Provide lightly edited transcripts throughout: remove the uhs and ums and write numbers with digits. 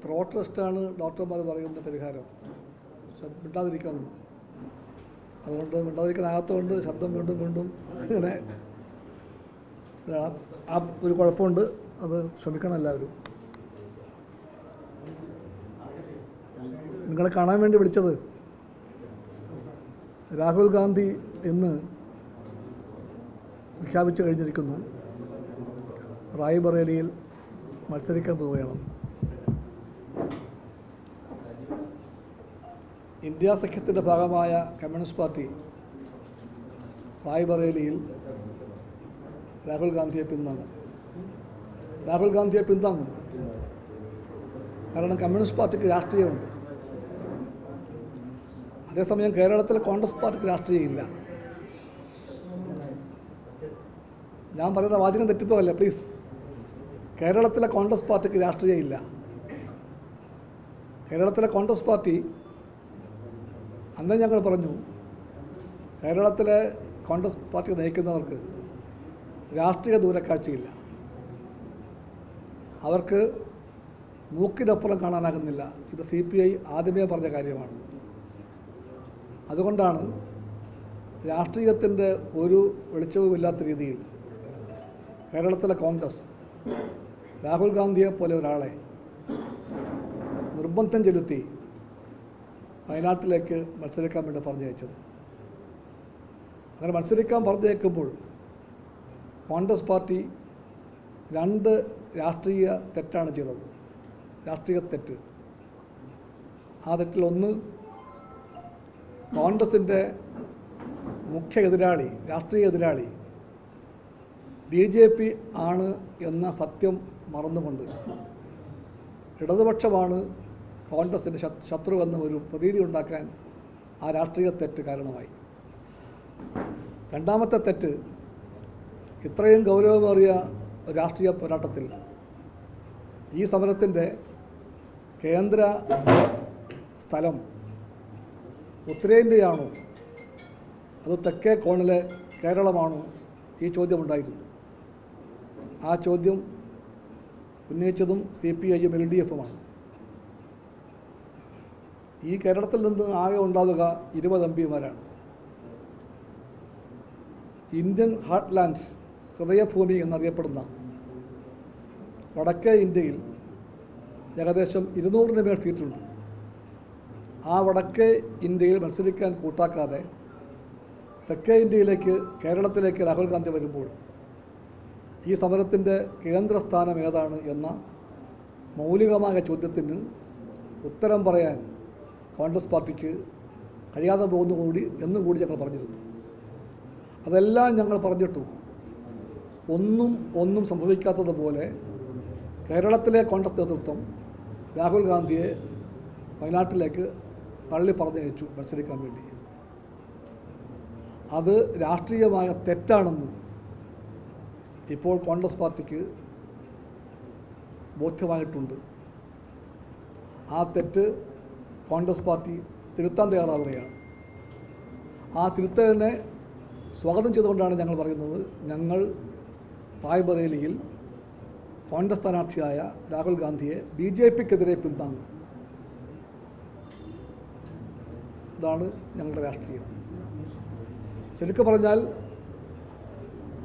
Throat റെസ്റ്റാണ് ഡോക്ടർമാർ പറയുന്ന പരിഹാരം, മിണ്ടാതിരിക്കണം. അതുകൊണ്ട് മിണ്ടാതിരിക്കാനാകാത്തതുകൊണ്ട് ശബ്ദം വീണ്ടും വീണ്ടും ഇങ്ങനെ ആ ഒരു കുഴപ്പമുണ്ട്. അത് ക്ഷമിക്കണം എല്ലാവരും. നിങ്ങളെ കാണാൻ വേണ്ടി വിളിച്ചത് രാഹുൽ ഗാന്ധി ഇന്ന് പ്രഖ്യാപിച്ചു കഴിഞ്ഞിരിക്കുന്നു, റായ്ബറേലിയിൽ മത്സരിക്കാൻ പോവുകയാണ്. ഇന്ത്യ സഖ്യത്തിൻ്റെ ഭാഗമായ കമ്മ്യൂണിസ്റ്റ് പാർട്ടി റായ്ബറേലിയിൽ രാഹുൽ ഗാന്ധിയെ പിന്താങ്ങും. കാരണം കമ്മ്യൂണിസ്റ്റ് പാർട്ടിക്ക് രാഷ്ട്രീയമുണ്ട്. അതേസമയം കേരളത്തിൽ കോൺഗ്രസ് പാർട്ടിക്ക് രാഷ്ട്രീയമില്ല. ഞാൻ പറയുന്ന വാചകം തെറ്റിപ്പോവല്ലേ പ്ലീസ്. കേരളത്തിലെ കോൺഗ്രസ് പാർട്ടിക്ക് രാഷ്ട്രീയമില്ല. കേരളത്തിലെ കോൺഗ്രസ് പാർട്ടി അന്ന് ഞങ്ങൾ പറഞ്ഞു, കേരളത്തിലെ കോൺഗ്രസ് പാർട്ടി നയിക്കുന്നവർക്ക് രാഷ്ട്രീയ ദൂരക്കാഴ്ചയില്ല. അവർക്ക് മൂക്കിനപ്പുറം കാണാനാകുന്നില്ല. ഇത് CPI ആദ്യമേ പറഞ്ഞ കാര്യമാണ്. അതുകൊണ്ടാണ് രാഷ്ട്രീയത്തിൻ്റെ ഒരു വെളിച്ചവുമില്ലാത്ത രീതിയിൽ കേരളത്തിലെ കോൺഗ്രസ് രാഹുൽ ഗാന്ധിയെ പോലെ ഒരാളെ നിർബന്ധം ചെലുത്തി വയനാട്ടിലേക്ക് മത്സരിക്കാൻ വേണ്ടി പറഞ്ഞയച്ചത്. അങ്ങനെ മത്സരിക്കാൻ പറഞ്ഞയക്കുമ്പോൾ കോൺഗ്രസ് പാർട്ടി 2 രാഷ്ട്രീയ തെറ്റാണ് ചെയ്തത്. രാഷ്ട്രീയ തെറ്റ്. ആ തെറ്റിൽ ഒന്ന്, കോൺഗ്രസിൻ്റെ മുഖ്യ എതിരാളി, രാഷ്ട്രീയ എതിരാളി BJP ആണ് എന്ന സത്യം മറന്നുകൊണ്ട് ഇടതുപക്ഷമാണ് കോൺഗ്രസിൻ്റെ ശത്രുവെന്ന ഒരു പ്രതീതി ഉണ്ടാക്കാൻ ആ രാഷ്ട്രീയ തെറ്റ് കാരണമായി. രണ്ടാമത്തെ തെറ്റ്, ഇത്രയും ഗൗരവമേറിയ രാഷ്ട്രീയ പോരാട്ടത്തിൽ ഈ സമരത്തിൻ്റെ കേന്ദ്ര സ്ഥലം ഉത്തരേന്ത്യയാണോ അതോ തെക്കേ കോണിലെ കേരളമാണോ? ഈ ചോദ്യമുണ്ടായിരുന്നു. ആ ചോദ്യം ഉന്നയിച്ചതും CPIയും LDFുമാണ്. ഈ കേരളത്തിൽ നിന്ന് ആകെ ഉണ്ടാവുക 20 MPമാരാണ്. ഇന്ത്യൻ ഹാർട്ട്ലാൻഡ്, ഹൃദയഭൂമി എന്നറിയപ്പെടുന്ന വടക്കേ ഇന്ത്യയിൽ ഏകദേശം 200-ന് മേൽ സീറ്റുണ്ട്. ആ വടക്കേ ഇന്ത്യയിൽ മത്സരിക്കാൻ കൂട്ടാക്കാതെ തെക്കേ ഇന്ത്യയിലേക്ക്, കേരളത്തിലേക്ക് രാഹുൽ ഗാന്ധി വരുമ്പോൾ ഈ സമരത്തിൻ്റെ കേന്ദ്രസ്ഥാനം ഏതാണ് എന്ന മൗലികമായ ചോദ്യത്തിന് ഉത്തരം പറയാൻ കോൺഗ്രസ് പാർട്ടിക്ക് കഴിയാതെ പോകുന്നുകൂടി എന്നുകൂടി ഞങ്ങൾ പറഞ്ഞിരുന്നു. അതെല്ലാം ഞങ്ങൾ പറഞ്ഞിട്ടു ഒന്നും സംഭവിക്കാത്തതുപോലെ കേരളത്തിലെ കോൺഗ്രസ് നേതൃത്വം രാഹുൽ ഗാന്ധിയെ വയനാട്ടിലേക്ക് തള്ളി പറഞ്ഞയച്ചു മത്സരിക്കാൻ വേണ്ടി. അത് രാഷ്ട്രീയമായ തെറ്റാണെന്ന് ഇപ്പോൾ കോൺഗ്രസ് പാർട്ടിക്ക് ബോധ്യമായിട്ടുണ്ട്. ആ തെറ്റ് കോൺഗ്രസ് പാർട്ടി തിരുത്താൻ തയ്യാറാവുകയാണ്. ആ തിരുത്തലിനെ സ്വാഗതം ചെയ്തുകൊണ്ടാണ് ഞങ്ങൾ പറയുന്നത്, ഞങ്ങൾ റായ്ബറേലിയിൽ കോൺഗ്രസ് സ്ഥാനാർത്ഥിയായ രാഹുൽ ഗാന്ധിയെ BJPക്കെതിരെ പിന്താങ്ങും. ഇതാണ് ഞങ്ങളുടെ രാഷ്ട്രീയം. ശരിക്കും പറഞ്ഞാൽ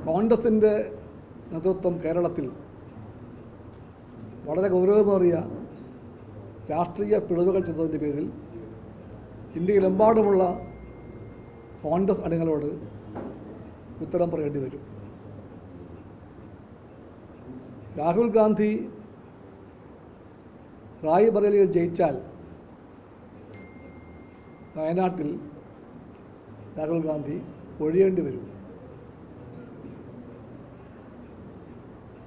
കോൺഗ്രസിൻ്റെ നേതൃത്വം കേരളത്തിൽ വളരെ ഗൗരവമേറിയ രാഷ്ട്രീയ പിഴവുകൾ ചെയ്തതിൻ്റെ പേരിൽ ഇന്ത്യയിലെമ്പാടുമുള്ള കോൺഗ്രസ് അണികളോട് ഉത്തരം പറയേണ്ടി വരും. രാഹുൽ ഗാന്ധി റായ്ബറേലിയിൽ ജയിച്ചാൽ വയനാട്ടിൽ രാഹുൽ ഗാന്ധി ഒഴിയേണ്ടി വരും.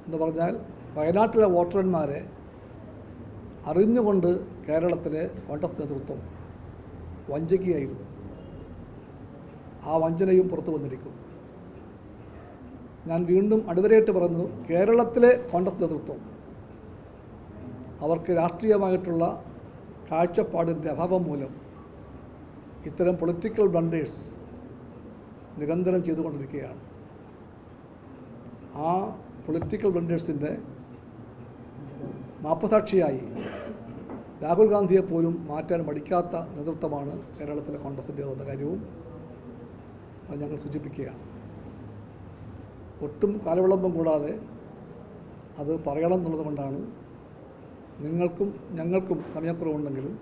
എന്ന് പറഞ്ഞാൽ വയനാട്ടിലെ വോട്ടർമാരെ അറിഞ്ഞുകൊണ്ട് കേരളത്തിലെ കോൺഗ്രസ് നേതൃത്വം വഞ്ചിക്കുകയായിരുന്നു. ആ വഞ്ചനയും പുറത്തു വന്നിരിക്കും. ഞാൻ വീണ്ടും അടിവരയിട്ട് പറഞ്ഞു, കേരളത്തിലെ കോൺഗ്രസ് നേതൃത്വം അവർക്ക് രാഷ്ട്രീയമായിട്ടുള്ള കാഴ്ചപ്പാടിൻ്റെ അഭാവം മൂലം ഇത്തരം പൊളിറ്റിക്കൽ ബ്ലണ്ടേഴ്സ് നിരന്തരം ചെയ്തുകൊണ്ടിരിക്കുകയാണ്. ആ പൊളിറ്റിക്കൽ ബ്ലണ്ടേഴ്സിൻ്റെ മാപ്പസാക്ഷിയായി രാഹുൽ ഗാന്ധിയെ പോലും മാറ്റാൻ മടിക്കാത്ത നേതൃത്വമാണ് കേരളത്തിലെ കോൺഗ്രസിൻ്റേതെന്ന കാര്യവും ഞങ്ങൾ സൂചിപ്പിക്കുകയാണ്. ഒട്ടും കാലവിളംബം കൂടാതെ അത് പറയണം എന്നുള്ളത് കൊണ്ടാണ് നിങ്ങൾക്കും ഞങ്ങൾക്കും സമയക്കുറവുണ്ടെങ്കിലും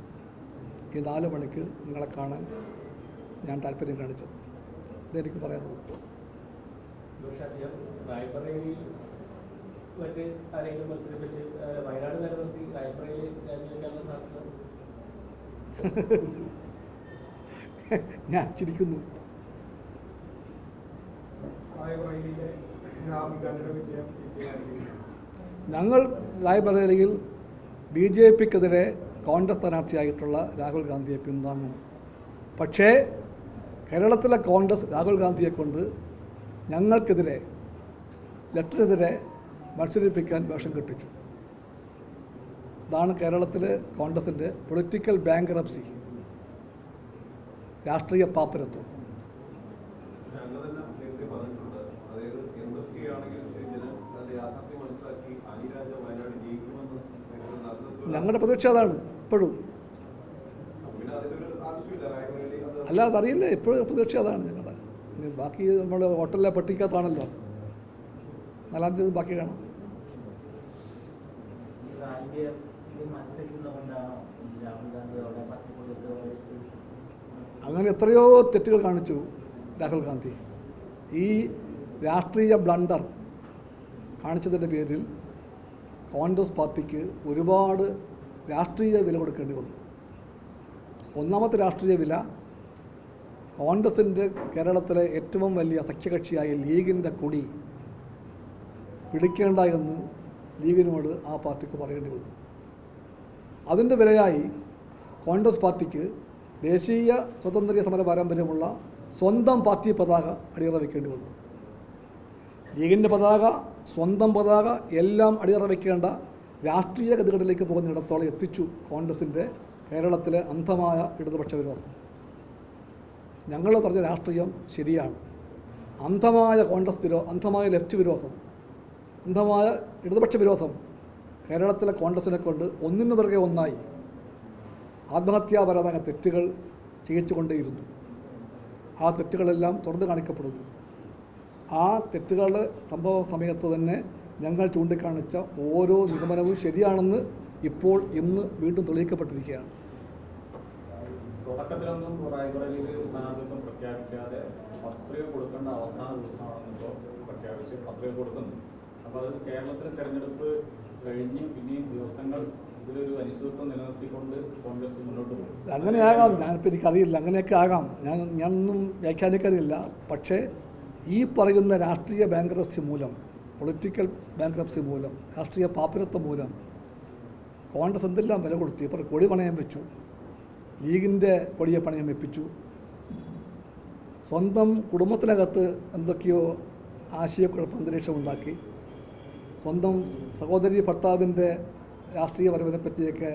ഈ 4 മണിക്ക് നിങ്ങളെ കാണാൻ ഞാൻ താല്പര്യം കാണിച്ചത്. ഇതെനിക്ക് പറയാനുള്ളൂ. ഞാൻ ചിരിക്കുന്നു. ഞങ്ങൾ റായ്ബറേലിയിൽ BJPക്കെതിരെ കോൺഗ്രസ് സ്ഥാനാർത്ഥിയായിട്ടുള്ള രാഹുൽ ഗാന്ധിയെ പിന്താങ്ങും. പക്ഷേ കേരളത്തിലെ കോൺഗ്രസ് രാഹുൽ ഗാന്ധിയെ കൊണ്ട് ഞങ്ങൾക്കെതിരെ ലെറ്ററിനെതിരെ മത്സരിപ്പിക്കാൻ വേഷം കെട്ടിച്ചു. അതാണ് കേരളത്തിലെ കോൺഗ്രസിൻ്റെ പൊളിറ്റിക്കൽ ബാങ്ക്റപ്സി, രാഷ്ട്രീയ പാപ്പരത്വം. ഞങ്ങളുടെ പ്രതീക്ഷ അതാണ് ഇപ്പോഴും. അല്ല, അതറിയില്ല, എപ്പോഴും പ്രതീക്ഷ അതാണ് ഞങ്ങളുടെ. ബാക്കി നമ്മൾ ഹോട്ടലിലെ പട്ടികത്താണല്ലോ. 4-ാം തീയതി ബാക്കി കാണാം. അങ്ങനെ എത്രയോ തെറ്റുകൾ കാണിച്ചു രാഹുൽ ഗാന്ധി. ഈ രാഷ്ട്രീയ ബ്ലണ്ടർ കാണിച്ചതിൻ്റെ പേരിൽ കോൺഗ്രസ് പാർട്ടിക്ക് ഒരുപാട് രാഷ്ട്രീയ വില കൊടുക്കേണ്ടി വന്നു. ഒന്നാമത്തെ രാഷ്ട്രീയ വില, കോൺഗ്രസിൻ്റെ കേരളത്തിലെ ഏറ്റവും വലിയ സഖ്യകക്ഷിയായ ലീഗിൻ്റെ കൊടി പിടിക്കേണ്ട എന്ന് ലീഗിനോട് ആ പാർട്ടിക്ക് പറയേണ്ടി വന്നു. അതിൻ്റെ വിലയായി കോൺഗ്രസ് പാർട്ടിക്ക് ദേശീയ സ്വാതന്ത്ര്യ സമര പാരമ്പര്യമുള്ള സ്വന്തം പാർട്ടി പതാക അടിയറ വയ്ക്കേണ്ടി വന്നു. ലീഗിൻ്റെ പതാക, സ്വന്തം പതാക എല്ലാം അടിയറ വയ്ക്കേണ്ട രാഷ്ട്രീയ ഗതികളിലേക്ക് പോകുന്നിടത്തോളം എത്തിച്ചു കോൺഗ്രസിൻ്റെ കേരളത്തിലെ അന്ധമായ ഇടതുപക്ഷ വിരോധം. ഞങ്ങൾ പറഞ്ഞ രാഷ്ട്രീയം ശരിയാണ്. അന്ധമായ അന്ധമായ ലെഫ്റ്റ് വിരോധം, അന്ധമായ ഇടതുപക്ഷ വിരോധം കേരളത്തിലെ കോൺഗ്രസിനെ കൊണ്ട് ഒന്നിനു പിറകെ ഒന്നായി ആത്മഹത്യാപരമായ തെറ്റുകൾ ചെയ്യിച്ചുകൊണ്ടേയിരുന്നു. ആ തെറ്റുകളെല്ലാം തുറന്നു കാണിക്കപ്പെടുന്നു. ആ തെറ്റുകളുടെ സംഭവ സമയത്ത് തന്നെ ഞങ്ങൾ ചൂണ്ടിക്കാണിച്ച ഓരോ നിഗമനവും ശരിയാണെന്ന് ഇന്ന് വീണ്ടും തെളിയിക്കപ്പെട്ടിരിക്കുകയാണ്. തുടക്കത്തിലൊന്നും റായ്ബറേലിയിൽ സ്ഥാനാർത്ഥിത്വം പ്രഖ്യാപിക്കാതെ പത്രിക കൊടുക്കേണ്ട അവസാന ദിവസമാണെന്നിപ്പോൾ പ്രഖ്യാപിച്ച് പത്രിക കൊടുക്കുന്നു. അപ്പോൾ അത് കേരളത്തിലെ തെരഞ്ഞെടുപ്പ് കഴിഞ്ഞ് പിന്നെയും ദിവസങ്ങൾ ഇതിലൊരു അനിശ്ചിതത്വം നിലനിർത്തിക്കൊണ്ട് കോൺഗ്രസ് മുന്നോട്ട് പോകും. അങ്ങനെയാകാം, ഞാനിപ്പോൾ എനിക്കറിയില്ല, അങ്ങനെയൊക്കെ ആകാം. ഞാനൊന്നും വ്യാഖ്യാനിക്കാനില്ല. പക്ഷേ ഈ പറയുന്ന രാഷ്ട്രീയ ബാങ്ക്റപ്സി മൂലം, പൊളിറ്റിക്കൽ ബാങ്ക്റപ്സി മൂലം, രാഷ്ട്രീയ പാപ്പരത്വം മൂലം കോൺഗ്രസ് എന്തെല്ലാം വില കൊടുത്തു. ഇപ്പോൾ കൊടി പണയം വെച്ചു, ലീഗിൻ്റെ കൊടിയെ പണയം വെപ്പിച്ചു, സ്വന്തം കുടുംബത്തിനകത്ത് എന്തൊക്കെയോ ആശയക്കുഴപ്പ അന്തരീക്ഷം ഉണ്ടാക്കി, സ്വന്തം സഹോദരി ഭർത്താവിൻ്റെ രാഷ്ട്രീയ വരവിനെ പറ്റിയൊക്കെ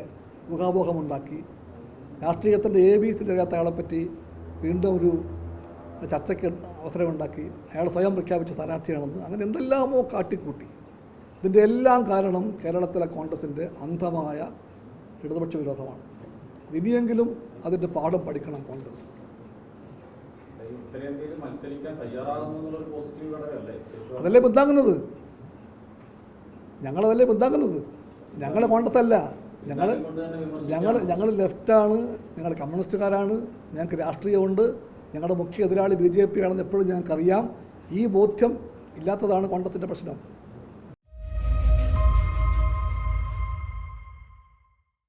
ഊഹാപോഹമുണ്ടാക്കി, രാഷ്ട്രീയത്തിൻ്റെ ABC അറിയാത്ത ആളെപ്പറ്റി വീണ്ടും ഒരു ചർച്ചയ്ക്ക് അവസരമുണ്ടാക്കി, അയാൾ സ്വയം പ്രഖ്യാപിച്ച സ്ഥാനാർത്ഥിയാണെന്ന്, അങ്ങനെ എന്തെല്ലാമോ കാട്ടിക്കൂട്ടി. ഇതിൻ്റെ എല്ലാം കാരണം കേരളത്തിലെ കോൺഗ്രസിൻ്റെ അന്ധമായ ഇടതുപക്ഷ വിരോധമാണ്. ഇനിയെങ്കിലും അതിൻ്റെ പാഠം പഠിക്കണം കോൺഗ്രസ്. അതല്ലേ പിന്താങ്ങുന്നത്, ഞങ്ങളതല്ലേ പിന്താങ്ങുന്നത്. ഞങ്ങൾ കോൺഗ്രസ് അല്ല, ഞങ്ങൾ ലെഫ്റ്റാണ്, ഞങ്ങൾ കമ്മ്യൂണിസ്റ്റുകാരാണ്, ഞങ്ങൾക്ക് രാഷ്ട്രീയമുണ്ട്, ഞങ്ങളുടെ മുഖ്യ എതിരാളി BJP ആണെന്ന് എപ്പോഴും ഞങ്ങൾക്കറിയാം. ഈ ബോധ്യം ഇല്ലാത്തതാണ് കോൺഗ്രസിൻ്റെ പ്രശ്നം.